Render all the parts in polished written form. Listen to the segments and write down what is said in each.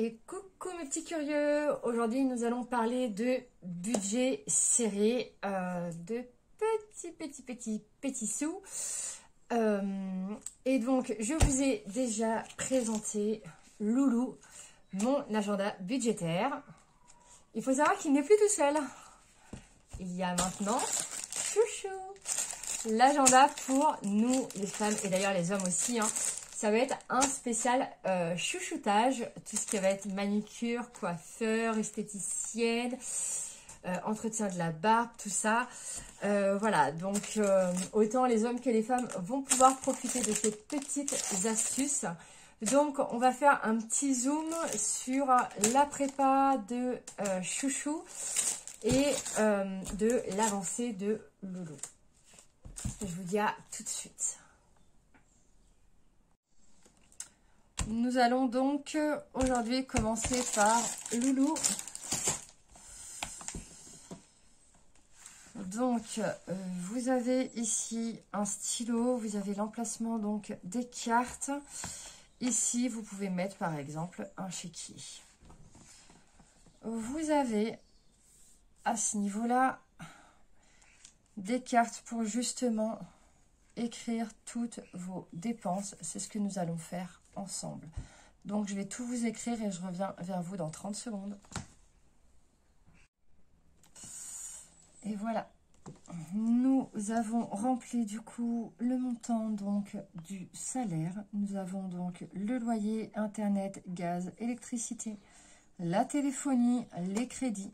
Et coucou mes petits curieux, aujourd'hui nous allons parler de budget serré, de petits sous. Et donc je vous ai déjà présenté Loulou, mon agenda budgétaire. Il faut savoir qu'il n'est plus tout seul. Il y a maintenant Chouchou, l'agenda pour nous les femmes et d'ailleurs les hommes aussi, hein. Ça va être un spécial chouchoutage, tout ce qui va être manucure, coiffeur, esthéticienne, entretien de la barbe, tout ça. Voilà, donc autant les hommes que les femmes vont pouvoir profiter de ces petites astuces. Donc on va faire un petit zoom sur la prépa de Chouchou et de l'avancée de Loulou. Je vous dis à tout de suite. Nous allons donc aujourd'hui commencer par Loulou. Donc vous avez ici un stylo, vous avez l'emplacement donc des cartes. Ici vous pouvez mettre par exemple un chéquier. Vous avez à ce niveau-là des cartes pour justement écrire toutes vos dépenses. C'est ce que nous allons faire ensemble. Donc je vais tout vous écrire et je reviens vers vous dans 30 secondes. Et voilà, nous avons rempli du coup le montant donc du salaire. Nous avons donc le loyer, internet, gaz, électricité, la téléphonie, les crédits.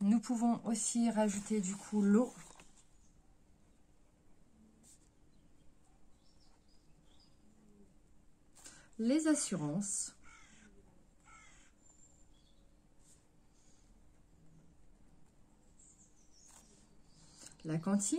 Nous pouvons aussi rajouter du coup l'eau. Les assurances, la cantine,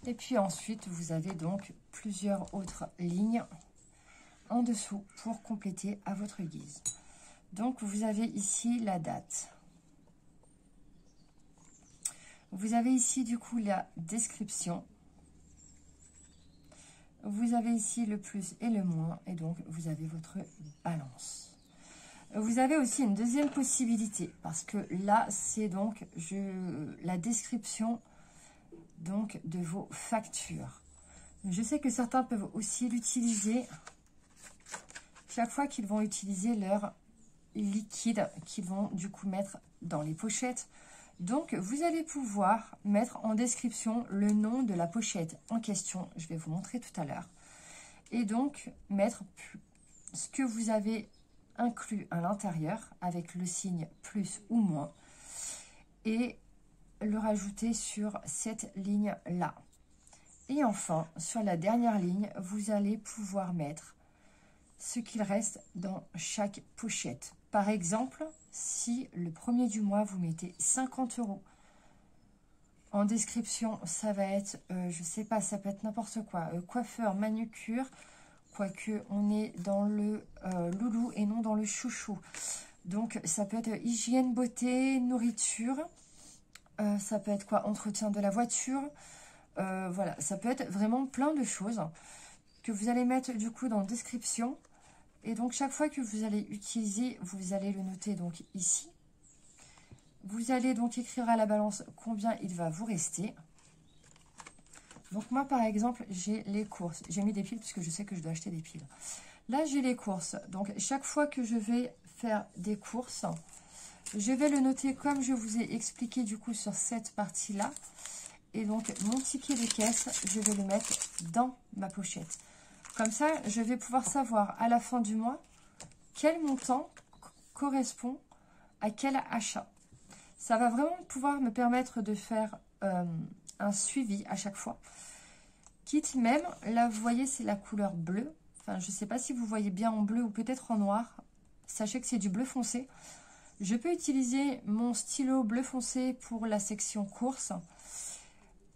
et puis ensuite vous avez donc plusieurs autres lignes en dessous pour compléter à votre guise. Donc vous avez ici la date. Vous avez ici du coup la description. Vous avez ici le plus et le moins et donc vous avez votre balance. Vous avez aussi une deuxième possibilité parce que là c'est donc la description donc de vos factures. Je sais que certains peuvent aussi l'utiliser chaque fois qu'ils vont utiliser leur liquide qu'ils vont du coup mettre dans les pochettes. Donc vous allez pouvoir mettre en description le nom de la pochette en question, je vais vous montrer tout à l'heure, et donc mettre ce que vous avez inclus à l'intérieur avec le signe plus ou moins et le rajouter sur cette ligne là. Et enfin sur la dernière ligne vous allez pouvoir mettre ce qu'il reste dans chaque pochette. Par exemple, si le premier du mois, vous mettez 50 €. En description, ça va être, je sais pas, ça peut être n'importe quoi. Coiffeur, manucure, quoique on est dans le Loulou et non dans le Chouchou. Donc, ça peut être hygiène, beauté, nourriture. Ça peut être quoi? Entretien de la voiture. Voilà, ça peut être vraiment plein de choses que vous allez mettre du coup dans description. Et donc chaque fois que vous allez utiliser, vous allez le noter donc ici. Vous allez donc écrire à la balance combien il va vous rester. Donc moi par exemple j'ai les courses. J'ai mis des piles puisque je sais que je dois acheter des piles. Là j'ai les courses. Donc chaque fois que je vais faire des courses, je vais le noter comme je vous ai expliqué du coup sur cette partie là. Et donc mon ticket de caisse, je vais le mettre dans ma pochette. Comme ça, je vais pouvoir savoir à la fin du mois quel montant correspond à quel achat. Ça va vraiment pouvoir me permettre de faire un suivi à chaque fois. Quitte même, là vous voyez c'est la couleur bleue. Enfin, je ne sais pas si vous voyez bien en bleu ou peut-être en noir. Sachez que c'est du bleu foncé. Je peux utiliser mon stylo bleu foncé pour la section courses.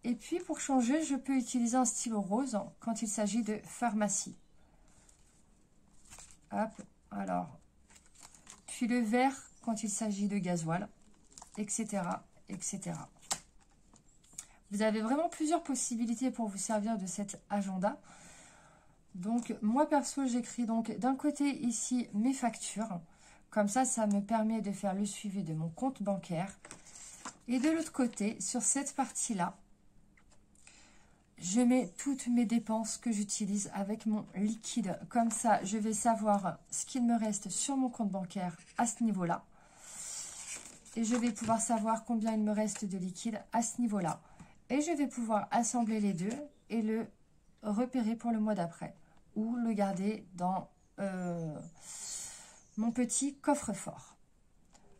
Et puis, pour changer, je peux utiliser un stylo rose quand il s'agit de pharmacie. Hop, alors. puis le vert quand il s'agit de gasoil, etc., etc. Vous avez vraiment plusieurs possibilités pour vous servir de cet agenda. Donc, moi, perso, j'écris donc d'un côté ici mes factures. Comme ça me permet de faire le suivi de mon compte bancaire. Et de l'autre côté, sur cette partie-là, je mets toutes mes dépenses que j'utilise avec mon liquide. Comme ça, je vais savoir ce qu'il me reste sur mon compte bancaire à ce niveau-là. Et je vais pouvoir savoir combien il me reste de liquide à ce niveau-là. Et je vais pouvoir assembler les deux et le repérer pour le mois d'après. Ou le garder dans mon petit coffre-fort.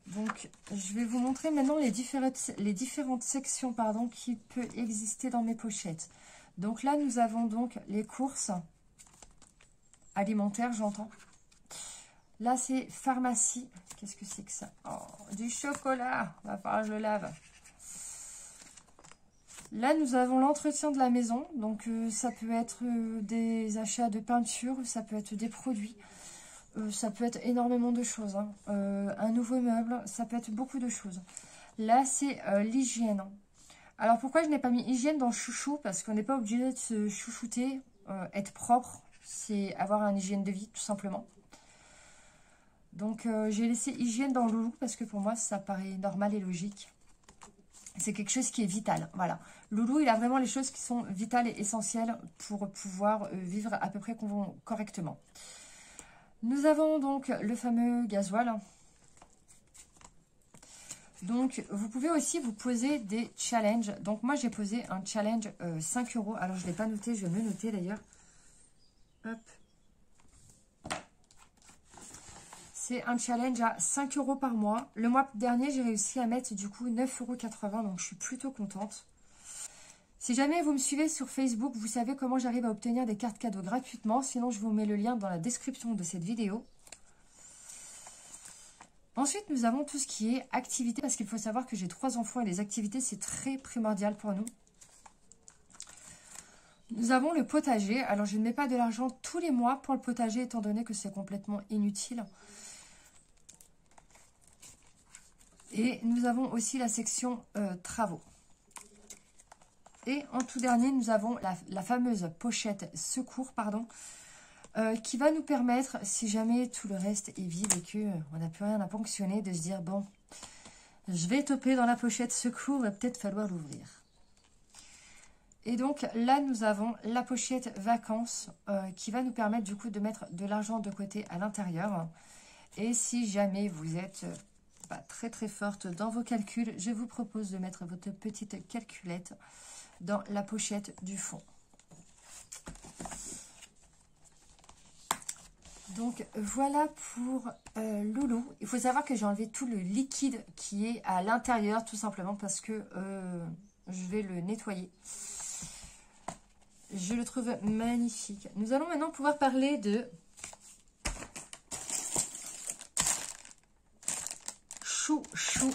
Donc, je vais vous montrer maintenant les différentes sections qui peuvent exister dans mes pochettes. Donc là, nous avons donc les courses alimentaires, j'entends. Là, c'est pharmacie. Qu'est-ce que c'est que ça? Oh, du chocolat. Va falloir que je le lave. Là, nous avons l'entretien de la maison. Donc, ça peut être des achats de peinture, ça peut être des produits. Ça peut être énormément de choses. Hein. Un nouveau meuble, ça peut être beaucoup de choses. Là, c'est l'hygiène. Alors, pourquoi je n'ai pas mis hygiène dans chouchou? Parce qu'on n'est pas obligé de se chouchouter. Être propre, c'est avoir une hygiène de vie, tout simplement. Donc, j'ai laissé hygiène dans loulou parce que pour moi, ça paraît normal et logique. C'est quelque chose qui est vital. Voilà. Loulou, il a vraiment les choses qui sont vitales et essentielles pour pouvoir vivre à peu près correctement. Nous avons donc le fameux gasoil. Donc, vous pouvez aussi vous poser des challenges. Donc, moi, j'ai posé un challenge 5 €. Alors, je ne l'ai pas noté, je vais me le noter d'ailleurs. Hop. C'est un challenge à 5 € par mois. Le mois dernier, j'ai réussi à mettre du coup 9,80 €. Donc, je suis plutôt contente. Si jamais vous me suivez sur Facebook, vous savez comment j'arrive à obtenir des cartes cadeaux gratuitement. Sinon, je vous mets le lien dans la description de cette vidéo. Ensuite, nous avons tout ce qui est activité, parce qu'il faut savoir que j'ai 3 enfants et les activités, c'est très primordial pour nous. Nous avons le potager. Alors, je ne mets pas de l'argent tous les mois pour le potager, étant donné que c'est complètement inutile. Et nous avons aussi la section travaux. Et en tout dernier, nous avons la fameuse pochette secours, qui va nous permettre, si jamais tout le reste est vide et qu'on n'a plus rien à ponctionner, de se dire, bon, je vais toper dans la pochette secours, va peut-être falloir l'ouvrir. Et donc là, nous avons la pochette vacances qui va nous permettre du coup de mettre de l'argent de côté à l'intérieur. Et si jamais vous êtes très très forte dans vos calculs, je vous propose de mettre votre petite calculette dans la pochette du fond. Donc voilà pour Loulou. Il faut savoir que j'ai enlevé tout le liquide qui est à l'intérieur, tout simplement parce que je vais le nettoyer. Je le trouve magnifique. Nous allons maintenant pouvoir parler de chouchou.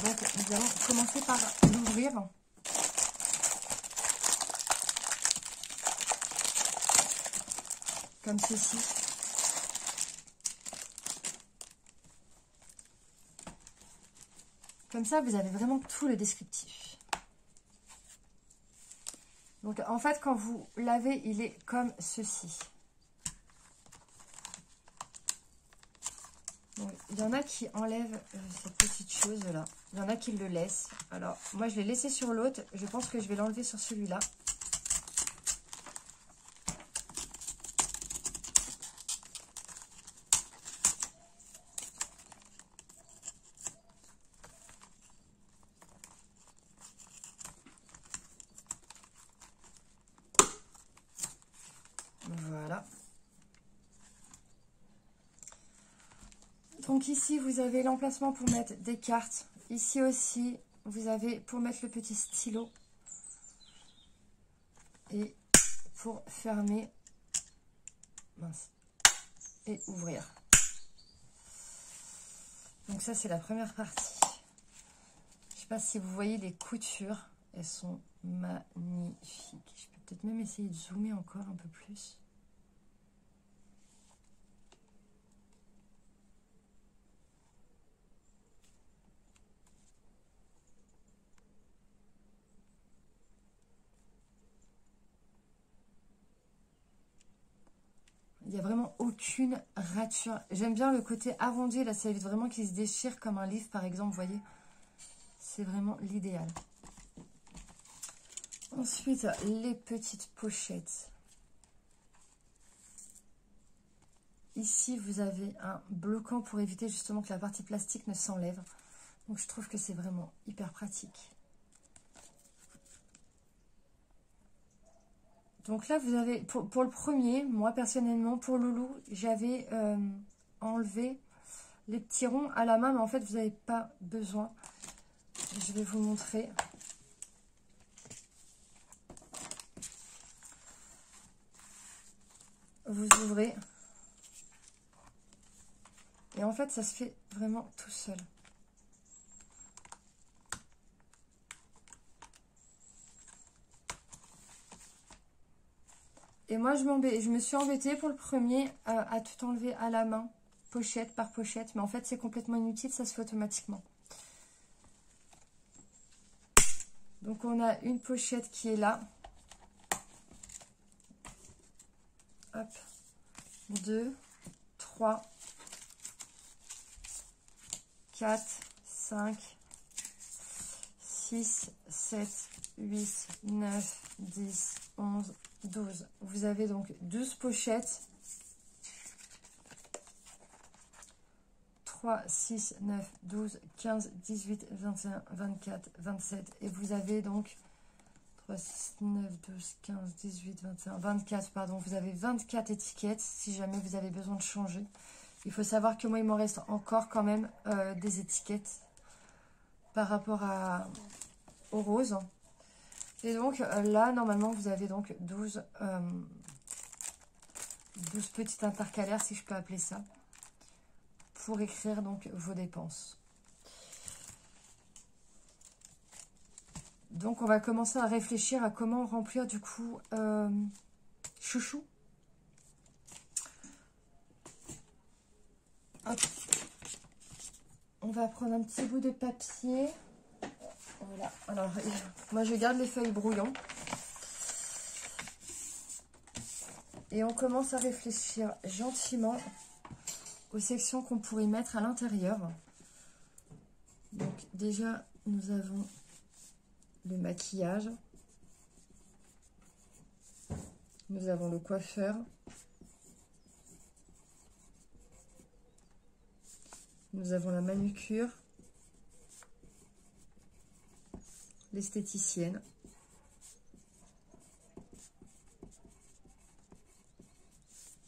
Donc nous allons commencer par l'ouvrir. Comme ceci. Comme ça, vous avez vraiment tout le descriptif. Donc, en fait, quand vous l'avez, il est comme ceci. Donc, il y en a qui enlèvent cette petite chose-là. Il y en a qui le laissent. Alors, moi, je l'ai laissé sur l'autre. Je pense que je vais l'enlever sur celui-là. Voilà. Donc ici, vous avez l'emplacement pour mettre des cartes. Ici aussi, vous avez pour mettre le petit stylo. Et pour fermer et ouvrir. Donc ça, c'est la première partie. Je ne sais pas si vous voyez les coutures. Elles sont magnifiques. Je peux peut-être même essayer de zoomer encore un peu plus. vraiment aucune rature. J'aime bien le côté arrondi. Là, ça évite vraiment qu'il se déchire comme un livre, par exemple. Vous voyez, c'est vraiment l'idéal. Ensuite, les petites pochettes. Ici, vous avez un bloquant pour éviter justement que la partie plastique ne s'enlève. Donc, je trouve que c'est vraiment hyper pratique. Donc là, vous avez, pour le premier, moi personnellement, pour Loulou, j'avais enlevé les petits ronds à la main, mais en fait, vous n'avez pas besoin. Je vais vous montrer. Vous ouvrez. Et en fait, ça se fait vraiment tout seul. Et moi, je me suis embêtée pour le premier à tout enlever à la main, pochette par pochette. Mais en fait, c'est complètement inutile, ça se fait automatiquement. Donc, on a une pochette qui est là. Hop. 2, 3, 4, 5, 6, 7, 8, 9, 10, 11, 12. Vous avez donc 12 pochettes. 3, 6, 9, 12, 15, 18, 21, 24, 27. Et vous avez donc 3, 6, 9, 12, 15, 18, 21, 24, pardon. Vous avez 24 étiquettes si jamais vous avez besoin de changer. Il faut savoir que moi, il m'en reste encore quand même des étiquettes par rapport au rose. Et donc là, normalement, vous avez donc 12 petites intercalaires, si je peux appeler ça, pour écrire donc vos dépenses. Donc, on va commencer à réfléchir à comment remplir du coup chouchou. Hop. On va prendre un petit bout de papier. Voilà. Alors, moi, je garde les feuilles brouillons. Et on commence à réfléchir gentiment aux sections qu'on pourrait mettre à l'intérieur. Donc, déjà, nous avons le maquillage. Nous avons le coiffeur. Nous avons la manucure. L'esthéticienne.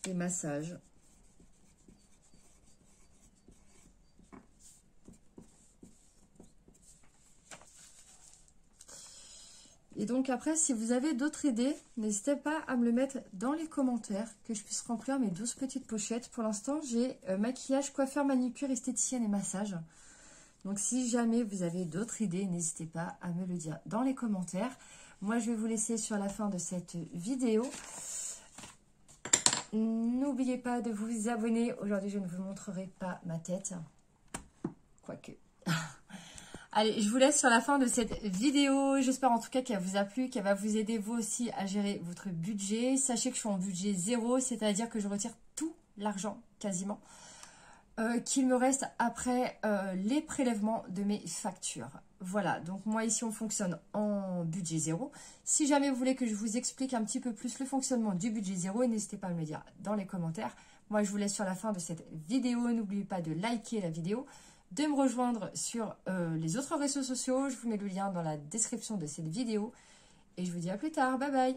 Les massages. Et donc après, si vous avez d'autres idées, n'hésitez pas à me le mettre dans les commentaires, que je puisse remplir mes 12 petites pochettes. Pour l'instant, j'ai maquillage, coiffeur, manucure, esthéticienne et massage. Donc si jamais vous avez d'autres idées, n'hésitez pas à me le dire dans les commentaires. Moi, je vais vous laisser sur la fin de cette vidéo. N'oubliez pas de vous abonner. Aujourd'hui, je ne vous montrerai pas ma tête. Quoique. Allez, je vous laisse sur la fin de cette vidéo. J'espère en tout cas qu'elle vous a plu, qu'elle va vous aider vous aussi à gérer votre budget. Sachez que je suis en budget zéro, c'est-à-dire que je retire tout l'argent quasiment qu'il me reste après les prélèvements de mes factures. Voilà, donc moi ici on fonctionne en budget zéro. Si jamais vous voulez que je vous explique un petit peu plus le fonctionnement du budget zéro, n'hésitez pas à me le dire dans les commentaires. Moi je vous laisse sur la fin de cette vidéo. N'oubliez pas de liker la vidéo, de me rejoindre sur les autres réseaux sociaux. Je vous mets le lien dans la description de cette vidéo. Et je vous dis à plus tard. Bye bye.